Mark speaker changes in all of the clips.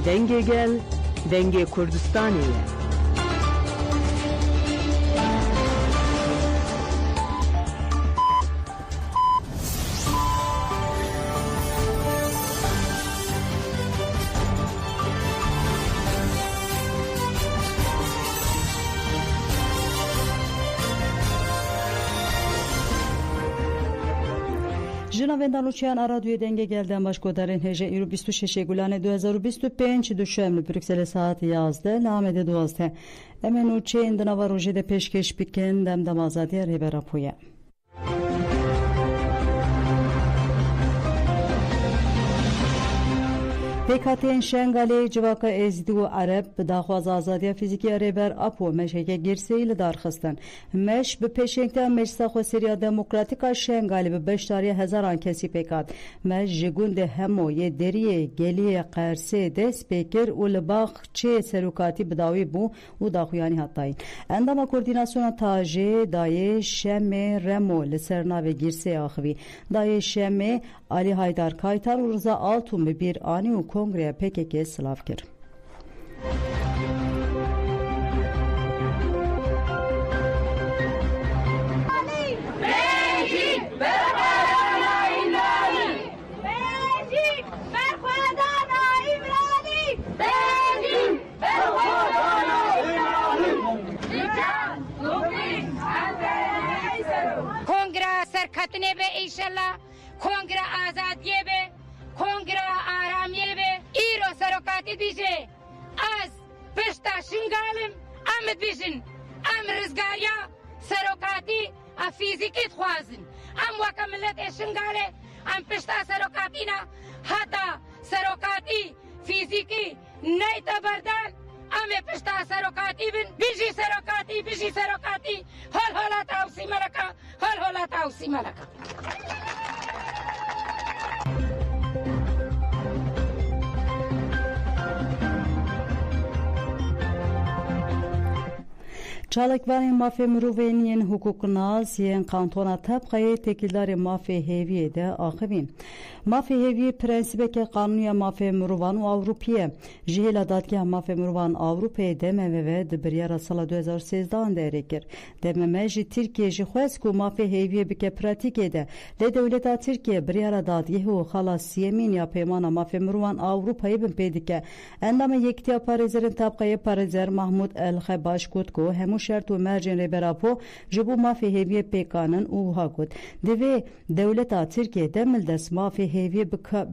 Speaker 1: Denge gel, Denge Kurdistan'ı.
Speaker 2: Vendaluçyan radyoya denge gelden başkodarın hece 26 gulane 2025 düşemli Brüksel saat yazdı namede 12 emen uçen dana rojede peşkeş biken dem azadi reberapoya PKT'nin Şengali civaka ezdi و عرب داخواز آزادی فیزیکی ریبر اپو مشهک گرسیل دارخستن مش به پیشنگتن مجلس خو سریا دموکراتیکا شنگالی به بشتاری هزاران کسی پیکات مش جگوند همو یه دریه گلی قرسه دست پیکر و لباخ چه سروکاتی بداوی بو و داخویانی حتایی اندما کوردیناسیون تاجه دای شم رمو لسرناو گرسی آخوی دای شم علی هایدار کایتار و رضا آلتون به bir ani و کنگره PKK sılav kir.
Speaker 3: Kongre serkatine be inşallah, kongre azadiye be, kongre aramiye be, iro sarokati dije, az pişta şingalim, amet bijin, am rizgariya sarokati a fiziki txwazin, am waka millet e şingale, am pişta sarokatina, hata sarokati fiziki neyta bardan, ame pişta sarokati bin, biji sarokati, hol hola tavsi malaka, hol hola tavsi malaka.
Speaker 2: Çalıkvari mafya müruveniyen hukuknaz yen kantona tabqayı tekildari mafya heviye de akıbin. Mafya heviye prensibeke kanunya mafya müruvan u Avrupiye. Jihela dadgah mafya müruvan Avrupa'ya dememe ve debriyara sala 2013'dan derekir. Dememe ji Türkiye ji xwesku mafya heviye bike pratik ede. Le devleta Türkiye briyara dadgehu xalas yemin ya peymana mafya müruvan Avrupa'yı bin pedike. Endame yektiya Parizer'in tabqayı Parizer Mahmud el-Xebaş kutku hemu şart و مرجن ربراپو جبو مافی هیوی پیکانن او ها گود دوی دولتا ترکیه دمل دست مافی هیوی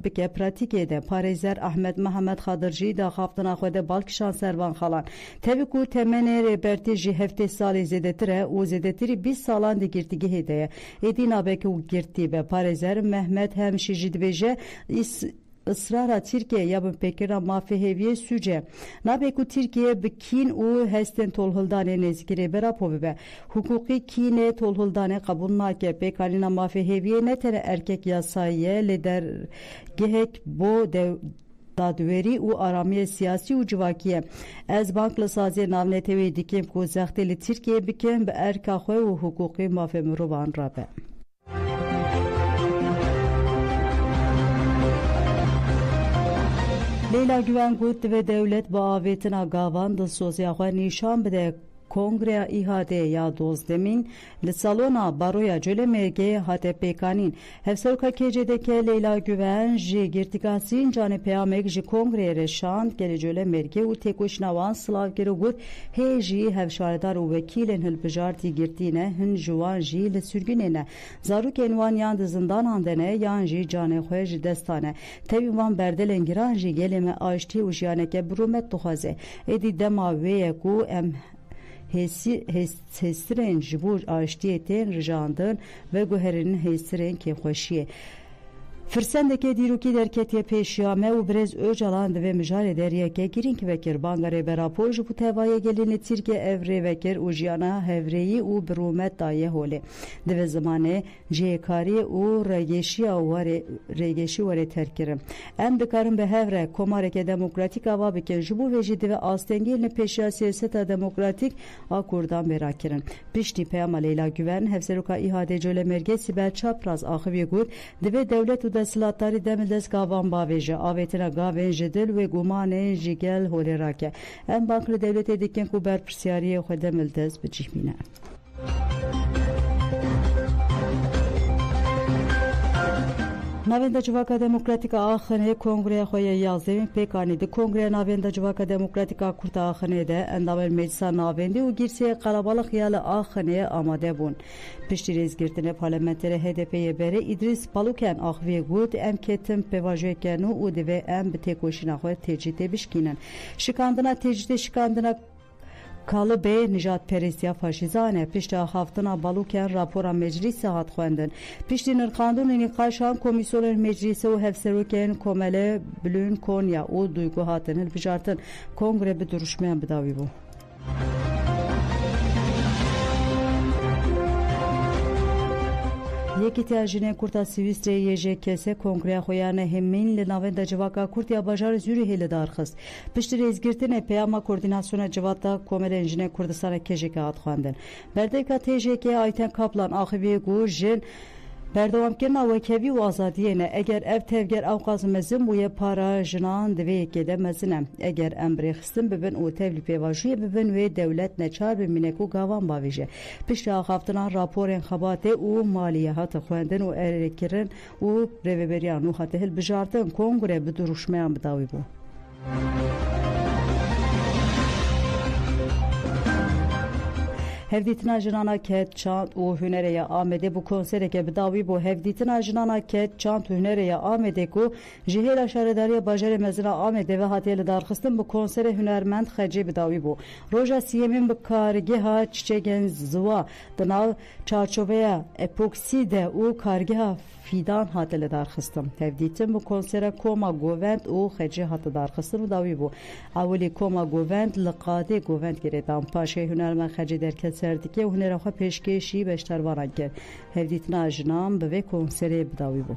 Speaker 2: بکه پراتیکه ده پاریزر احمد محمد خادرجی دا خافتنا خوده بالکشان سروان خالان تبی کو تمنه ربرتی جی هفته سالی زیدتره و زیدتری 20 سالان دی گرتیگه هیده ایدین آبه که او گرتی به پاریزر محمد همشی جدویجه ısrara Türkiye yapın pekira mafya heviye süce. Nabeku Türkiye bikin u hesten tolhuldane nezgire berapo be. Hukuki kine tolhuldane kabulna ke pekalina mafya heviye ne tere erkek yasayye lider gehek bo dadveri u aramiye siyasi u civakiye. Ez bankla saziye navnetevi dikim ku zahteli Türkiye bikin be erkakhoy u hukuki mafya müruvan rabe. Leyla Güven Gut ve devlet bu avetina gavan da sozyaxwa nişan bide Kongre ihade ya dozdemin li salona baroya cölemerge hate pekanin hevserka kecedeke Leyla Güven ji girtikasin cane peyamek ji kongre reşan gele cölemerge u tekoşnavan slav gere gut he ji hevşaredar u vekilen hilbijarti girtine hin juvan ji li sürgünene zaruk envan yan zindan andene yan ji cane xwe ji destane tevivan berdelen giran ji geleme aşti u jiyaneke brumet tuhaze edi dema veye ku em hesiren jibur aştiyeten ricandın ve guherinin hesiren kefhoşiye. Firsendeke diruki derketiye peşiyame u brez öcalan ve müjale deriyeke girinki vekir bangare berapo ju bu tevaya gelini Türkiye evre vekir u jiyana hevreyi u brumet daye hole. Deve zamane cekari u regeşi vare terkirim. Em dikarım be hevre komareke demokratik ava biken ju bu vejidi ve astengelini peşiya siyaseta demokratik a kurdan berakirin. Pişti peyama Leyla Güven hevseruka ihade cöle merge Sibel Çapraz ahıvi gud deve devlet u Silahtarî Demildest gavan bavêje avêtina gavên ji dil wê gumanên jî gel holê rake. Em bank li devletê dikin ku berpirsyariyê xwe Demildest bicihmîne. Navenda Civaka Demokratîk a Axenê Kongreya xwe ya 11 pêkanî di Kongreya Navenda Civaka Demokratîk a Kurd a Axenê de endamên Meclisa Navendî û girsiyê qelebalix ya li Axenê amade bûn. Piştî rêzgirtinê parlamenterê HDP'ye berê İdris Baluken axiviyê got em ketin pêvajiyeke nû û divê em bi têkoşîna xwe têcîtê bişkînin. Şikandina têcîtê şikandina kalıbê nijadperestiya faşîzan e piştî axaftina Baluken rapora meclîsê hat xwendin. Piştî nirxandinê nîqaşan komîsyonên meclîsê û hevserokên Komele Bilûn Konya û Duygu hatin hilbijartin. Kongre bi duruşmeyan bidawî bû. Yekîtiya jinên Kurd a Swîsreyê YJKS Kongreya xwe ya nehêmîn li navenda civaka Kurd ya bajarê Zûrîhê li darxist. Piştî rêzgirtinê peyama koordînasyona civata komelên jinên Kurdistanê kêjeke hat xwendin. Berdeka TJK Ayten Kaplan axiviyê got jin berdewamkirina wekevî û azadiyê ne eger ev tevger ewqaz mezin bûye para jinan divê yekê de mezin e. Eger em birêxistin bibin û tevlî pêvajiyê bibin wê dewlet neçar bimîne ku gavan bavêje. Piştî axaftina raporên xebatê û maliyê hate xwendin û erêkirin û rêveberiyan nû hate hilbijartin. Kongre bi duruşmeyan bidawî bû. Hevdîtina jinana ket çand û hunerê ya Amedê bu konsereke bidawî bû. Hevdîtina jinana ket çand û hunerê ya Amedê ku ji hêla şaredariya bajarê mezin a Amedê ve hatiye li darxistin bu konserê hunermend xecê bidawî bû. Roja siyemîn bi kargeha çiçekên ziwa di nav çarçoveya epoksîde û kargeha Fidan hate li darxistin. Hevdîtin bu konsera Koma Govend û xecê hate darxistin bidawî bû. Awilî Koma Govend li qadê Govend girêdan paşê hunermend xecê derket serdikê û hunera xwe pêşkêşî beştervanan kir. Hevdîtina jinan bi vê konserê bidawî bû.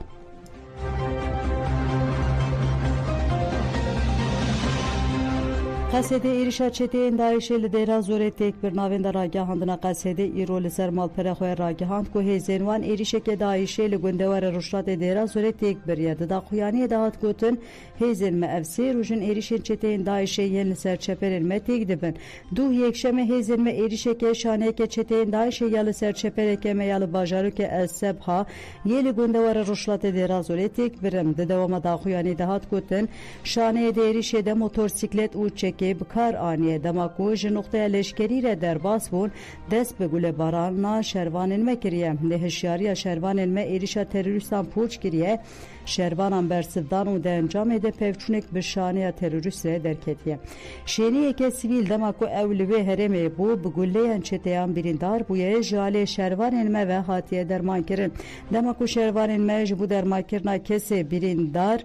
Speaker 2: Qesedê êrişa çeteyên Daişê li dêra zorê têk bir navenda ragihandina Qesedê îro li ser malpera xwe ragihand ku hêzên wan êrişeke Daişê li gundewera Rûşlatê dêra zorê têk biriye. Di daxuyaniyê de hat gotin hêzên me ev sê rûjin êrişên çeteyên Daişê yên li ser çeperên me têk dibin. Duh yekşemê hêzên me êrişeke şaneyeke çeteyên Daişê ya li ser çepereke me ya li bajarokê El Sebha yê li gundewera Rûşlatê dêra zorê têk birin. Di dewama daxuyanî de hat gotin şaneyê de êrişê de motorsiklet û çekê bikar aniye dema ku ji noxteya leşkerî re derbas bûn dest bi gulebarana şervanên me kiriye. Li hişyariya şervanên me êrişa terorîstan pûç kiriye. Şervanan bersivdan û dencamê de pevçûnek bi şaneya terorîst re derketiye. Şêniyeke sivîl dema ku ew li wê herêmê bû bi guleyên çeteyan birîndar bûye ji alê şervanên me ve hatiye dermankirin. Dema ku şervanên me ji bo dermankirina kesê birîndar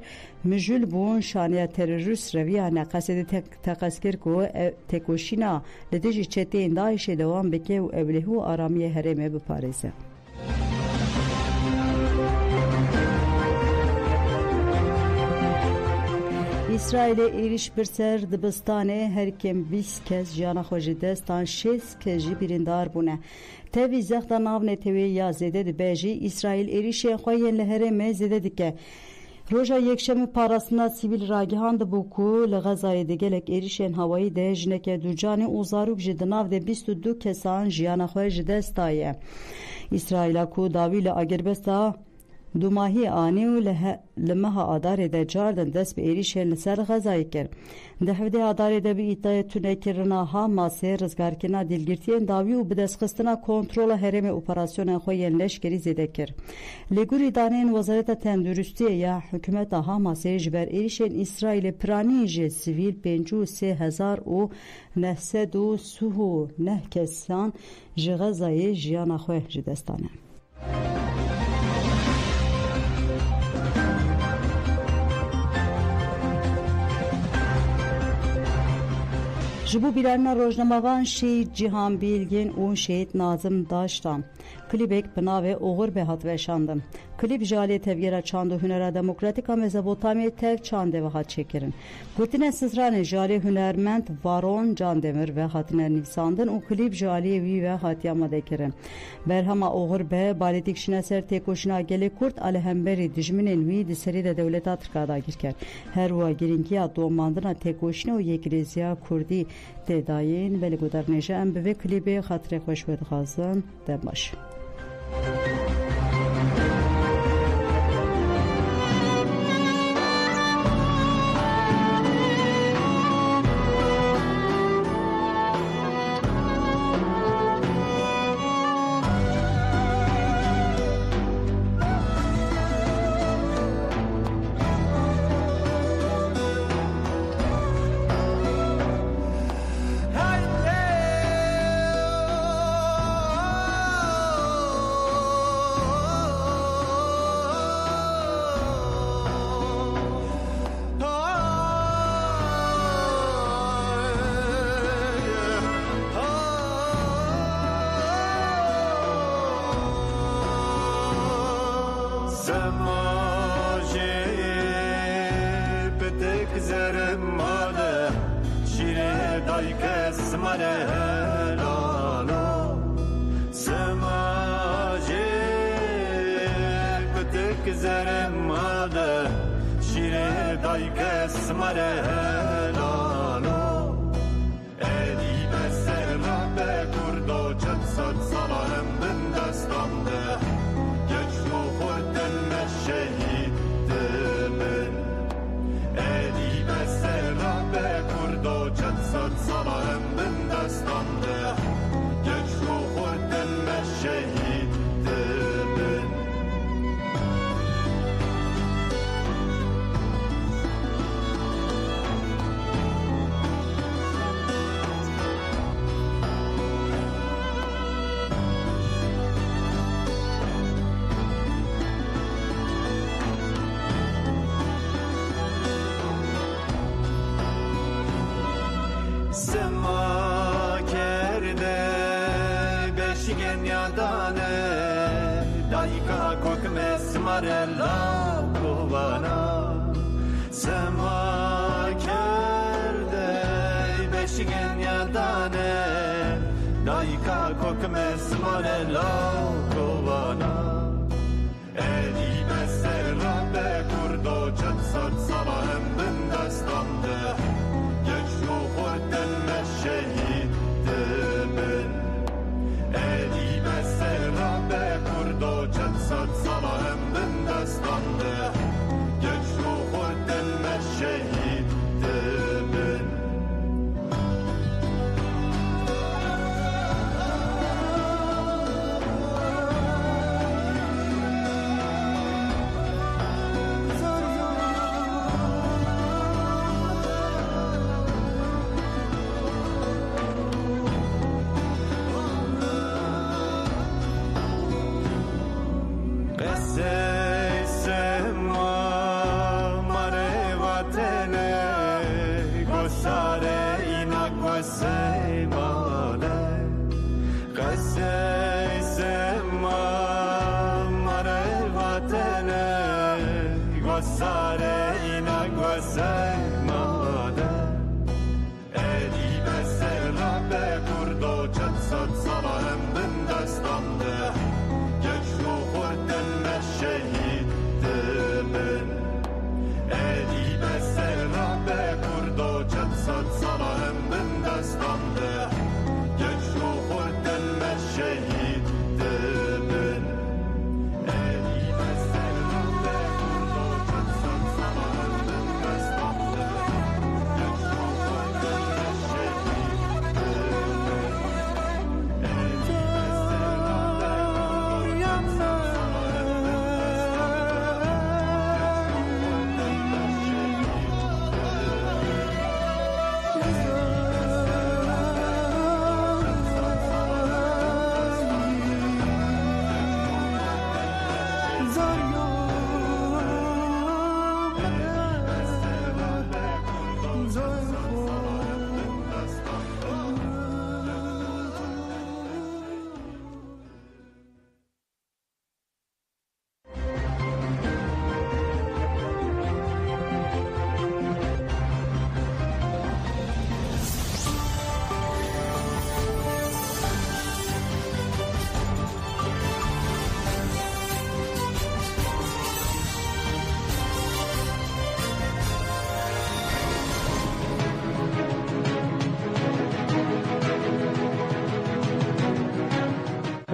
Speaker 2: mijûl bûn şaneya terorîst reviyane Qesedê teqez kir ku têkoşîna li dijî çeteyên Daişê dewam bike û ewlehî û aramiyê herêmê biparêze. İsrailê êriş bir ser dibistanê herkêm 20 kes jiyana xwe ji destan 6 kes jî birîndar bûne. Tevî zexta navnê tevê ya zêde dibe jî İsraîl êrişên xwe yên li herêmê zêde dike. Roja yekşemê parastina sivîl ragihand bû ku li Xezayê de gelek êrişên hewayî de jineke ducanê û zarok ji di nav de 22 kesan jiyana xwe ji dest daye. İsraîla ku dawî li agirbesta Dumahî anî û li meha adarê de cardin dest bi êrişên li ser Xezayê kir. Di hevdê adarê de bi îddiaya tunekirina Hamasê rizgarkirina dîlgirtiyên dawî û bi destxistina kontrola herêmê operasyonên xwe yên leşkerî zêde kir. Lêgurî daneyên Wezareta Tenduristiyê ya hikûmeta Hamasê ji ber êrişên İsraîlê piranî ji sivîl 53,939 kesan ji Xezayê jiyana xwe ji dest dane. Ji bo bîranîna rojnamavan Şehîd Cîhan Bilgin û Şehîd Nazim Daştan klîbek bi navê Oğur be hat veşandin. klip jali tevgera çandu hünera demokratika Mezopotamya tev çande ve hat çekirin. Gutine sızrane jali hünermend Varon Candemir ve hatine nivsandın o klip jali vi ve hatiyama dekirin. Berhama oğur be balitik şineser tekoşuna gele kurt alehemberi dijminin vi diseri de devleta Türkada girker. Her va girinkiya doğmandına tekoşine o yekreziya kurdi tedayin veli gudar neje embe ve klibi hatire hoş ve dğazın debaş.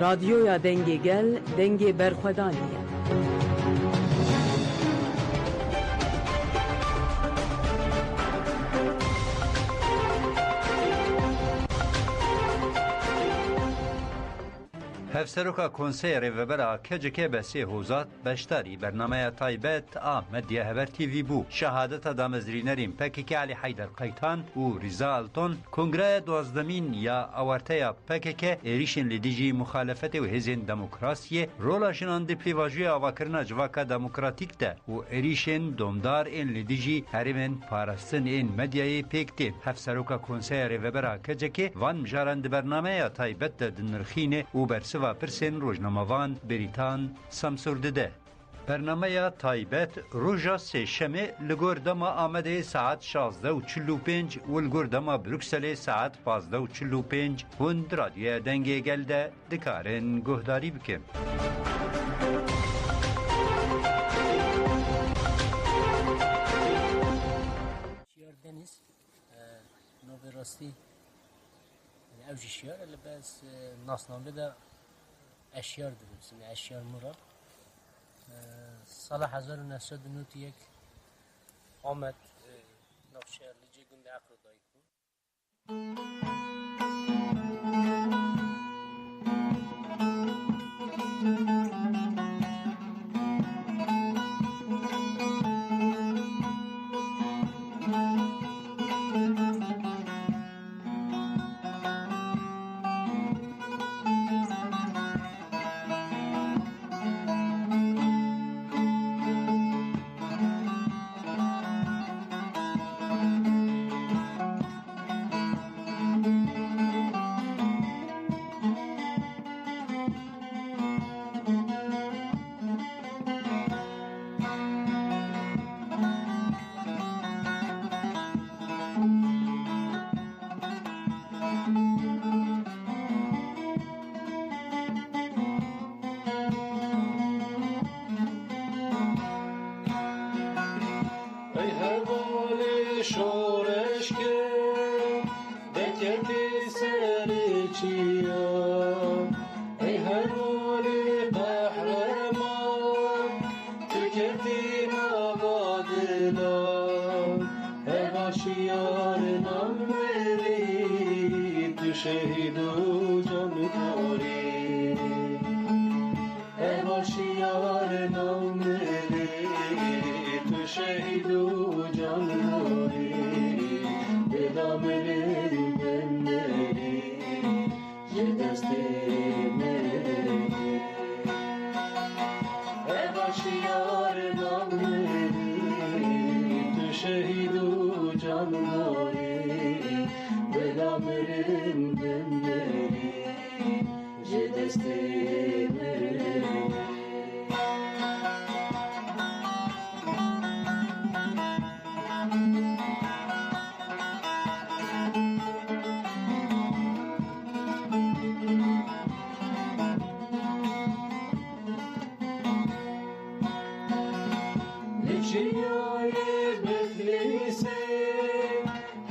Speaker 1: Radyoya denge gel, denge berxwedaniye.
Speaker 4: هفسروکا کنسیر وبرا کجکه بسی هوزات بشتری برنامه تایبت مدیا هبر تیوی بو شهادت دامزرینرین پکیک علی حیدر قیتان و ریزا التون کنگره دوازدمین یا آورتیا پکیک ایریشن لیدیجی مخالفت و هزین دموکراسی رولاشنان دی پیواجوی آواکرنا جواکا دموکراتیک ده و ایریشن دومدار این لیدیجی هریمن پارستن این مدیای پیکتی هفسروکا کنسیر وبرا کجکه وان مجارند برنامه تایبت دنرخینه و برسو و پرسین روزنامه‌وان بریتان سمسورده ده. برنامه تایبت روژا سه شمه لگوردما آمده ساعت 16:45 و لگوردما بروکسل ساعت 15:45 هند رادیو دنگه گلده دکارن گهداری بکن.
Speaker 5: شیار دنیز نوبه راستی اوجی شیار اللي بس ناسنامه ده اشیار درست اشیار مرا سال 1991 آمد نافشهر لیجی گنده عقل دایکو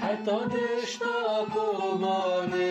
Speaker 6: حتی دشتا کمان